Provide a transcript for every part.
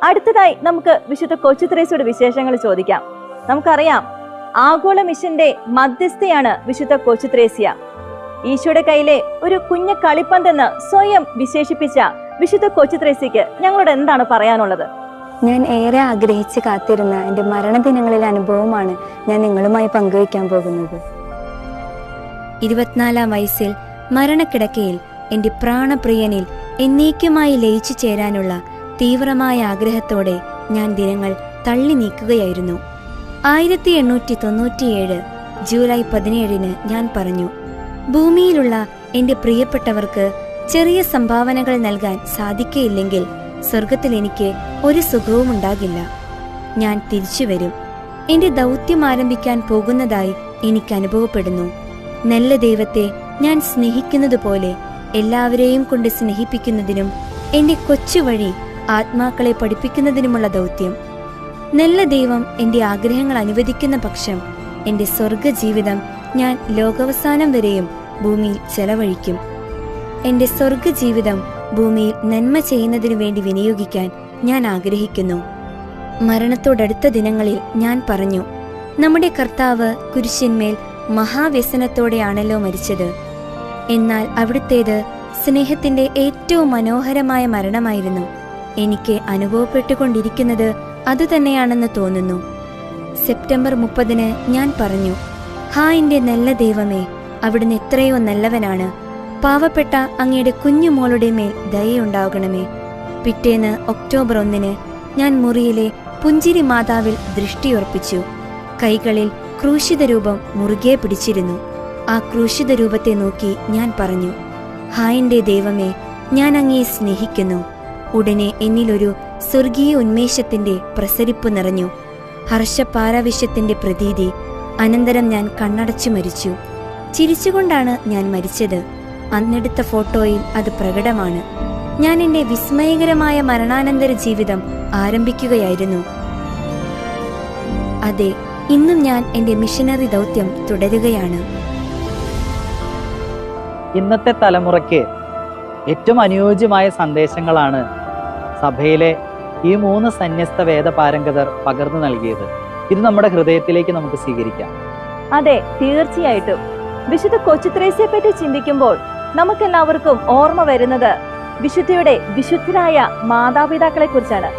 അടുത്തതായി നമുക്ക് വിശുദ്ധ കൊച്ചു ത്രേസ്യയുടെ വിശേഷങ്ങൾ ചോദിക്കാം. നമുക്കറിയാം, ആഗോള മിഷന്റെ മധ്യസ്ഥയാണ് വിശുദ്ധ കൊച്ചു ത്രേസ്യ. ഈശോയുടെ കയ്യിലെ ഒരു കുഞ്ഞു കളിപ്പന്തെന്ന് സ്വയം വിശേഷിപ്പിച്ച വിശുദ്ധ കൊച്ചു ത്രേസ്യക്ക് ഞങ്ങളോട് എന്താണ് പറയാനുള്ളത്? ഞാൻ ഏറെ ആഗ്രഹിച്ച് കാത്തിരുന്ന എൻ്റെ മരണദിനങ്ങളിലെ അനുഭവമാണ് ഞാൻ നിങ്ങളുമായി പങ്കുവയ്ക്കാൻ പോകുന്നത്. 24-ാം വയസ്സിൽ മരണക്കിടക്കയിൽ എൻ്റെ പ്രാണപ്രിയനിൽ എന്നേക്കുമായി ലയിച്ചു ചേരാനുള്ള തീവ്രമായ ആഗ്രഹത്തോടെ ഞാൻ ദിനങ്ങൾ തള്ളി നീക്കുകയായിരുന്നു. 1897 ജൂലൈ 17 ഞാൻ പറഞ്ഞു, ഭൂമിയിലുള്ള എൻ്റെ പ്രിയപ്പെട്ടവർക്ക് ചെറിയ സംഭാവനകൾ നൽകാൻ സാധിക്കയില്ലെങ്കിൽ സ്വർഗത്തിൽ എനിക്ക് ഒരു സുഖവും ഉണ്ടാകില്ല. ഞാൻ തിരിച്ചു വരും. എൻ്റെ ദൗത്യം ആരംഭിക്കാൻ പോകുന്നതായി എനിക്ക് അനുഭവപ്പെടുന്നു. നല്ല ദൈവത്തെ ഞാൻ സ്നേഹിക്കുന്നതുപോലെ എല്ലാവരെയും കൊണ്ട് സ്നേഹിപ്പിക്കുന്നതിനും എൻ്റെ കൊച്ചു വഴി ആത്മാക്കളെ പഠിപ്പിക്കുന്നതിനുമുള്ള ദൗത്യം. നല്ല ദൈവം എൻ്റെ ആഗ്രഹങ്ങൾ അനുവദിക്കുന്ന പക്ഷം എൻ്റെ സ്വർഗ ജീവിതം ഞാൻ ലോകാവസാനം വരെയും ഭൂമിയിൽ ചെലവഴിക്കും. എൻ്റെ സ്വർഗ ജീവിതം ഭൂമിയിൽ നന്മ ചെയ്യുന്നതിനു വേണ്ടി വിനിയോഗിക്കാൻ ഞാൻ ആഗ്രഹിക്കുന്നു. മരണത്തോടടുത്ത ദിനങ്ങളിൽ ഞാൻ പറഞ്ഞു, നമ്മുടെ കർത്താവ് കുരിശിന്മേൽ മഹാവ്യസനത്തോടെയാണല്ലോ മരിച്ചത്. എന്നാൽ അവിടുത്തേത് സ്നേഹത്തിന്റെ ഏറ്റവും മനോഹരമായ മരണമായിരുന്നു. എനിക്ക് അനുഭവപ്പെട്ടുകൊണ്ടിരിക്കുന്നത് അതുതന്നെയാണെന്ന് തോന്നുന്നു. സെപ്റ്റംബർ 30 ഞാൻ പറഞ്ഞു, എൻ്റെ നല്ല ദൈവമേ, അവിടുന്ന് എത്രയോ നല്ലവനാണ്. പാവപ്പെട്ട അങ്ങയുടെ കുഞ്ഞുമോളുടെ മേൽ ദയയുണ്ടാകണമേ. പിറ്റേന്ന് ഒക്ടോബർ 1 ഞാൻ മുറിയിലെ പുഞ്ചിരി മാതാവിൽ ദൃഷ്ടിയുറപ്പിച്ചു. കൈകളിൽ ക്രൂശിത രൂപം മുറുകെ പിടിച്ചിരുന്നു. ആ ക്രൂശിത രൂപത്തെ നോക്കി ഞാൻ പറഞ്ഞു, എൻ്റെ ദൈവമേ, ഞാൻ അങ്ങയെ സ്നേഹിക്കുന്നു. ഉടനെ എന്നിലൊരു സ്വർഗീയ ഉന്മേഷത്തിന്റെ പ്രസരിപ്പ് നിറഞ്ഞു. ഹർഷപാരവശ്യത്തിന്റെ പ്രതീതി. അനന്തരം ഞാൻ കണ്ണടച്ചു മരിച്ചു. ചിരിച്ചുകൊണ്ടാണ് ഞാൻ മരിച്ചത്. അന്നെടുത്ത ഫോട്ടോയിൽ അത് പ്രകടമാണ്. ഞാൻ എൻ്റെ വിസ്മയകരമായ മരണാനന്തര ജീവിതം ആരംഭിക്കുകയായിരുന്നു. അതെ, ഇന്നും ഞാൻ എൻ്റെ മിഷനറി ദൗത്യം തുടരുകയാണ്. ഇന്നത്തെ തലമുറയ്ക്ക് ഏറ്റവും അനുയോജ്യമായ സന്ദേശങ്ങളാണ് സഭയിലെ ഈ 3 സന്യസ്ത വേദപാരംഗതർ പകർന്നു നൽകിയത്. ഇത് നമ്മുടെ ഹൃദയത്തിലേക്ക് നമുക്ക് സ്വീകരിക്കാം. അതെ, തീർച്ചയായിട്ടും. വിശുദ്ധ കൊച്ചു ത്രേസ്യയെ പറ്റി ചിന്തിക്കുമ്പോൾ നമുക്കെല്ലാവർക്കും ഓർമ്മ വരുന്നത് വിശുദ്ധിയുടെ വിശുദ്ധരായ മാതാപിതാക്കളെ കുറിച്ചാണ്.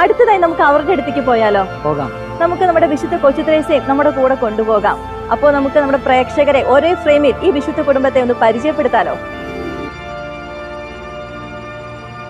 അടുത്തതായി നമുക്ക് അവരുടെ അടുത്തേക്ക് പോയാലോ? പോകാം. നമുക്ക് നമ്മുടെ വിശുദ്ധ കൊച്ചു ത്രേസ്യയെ നമ്മുടെ കൂടെ കൊണ്ടുപോകാം. അപ്പോൾ നമുക്ക് നമ്മുടെ പ്രേക്ഷകരെ ഒരേ ഫ്രെയിമിൽ ഈ വിശുദ്ധ കുടുംബത്തെ ഒന്ന് പരിചയപ്പെടുത്താലോ?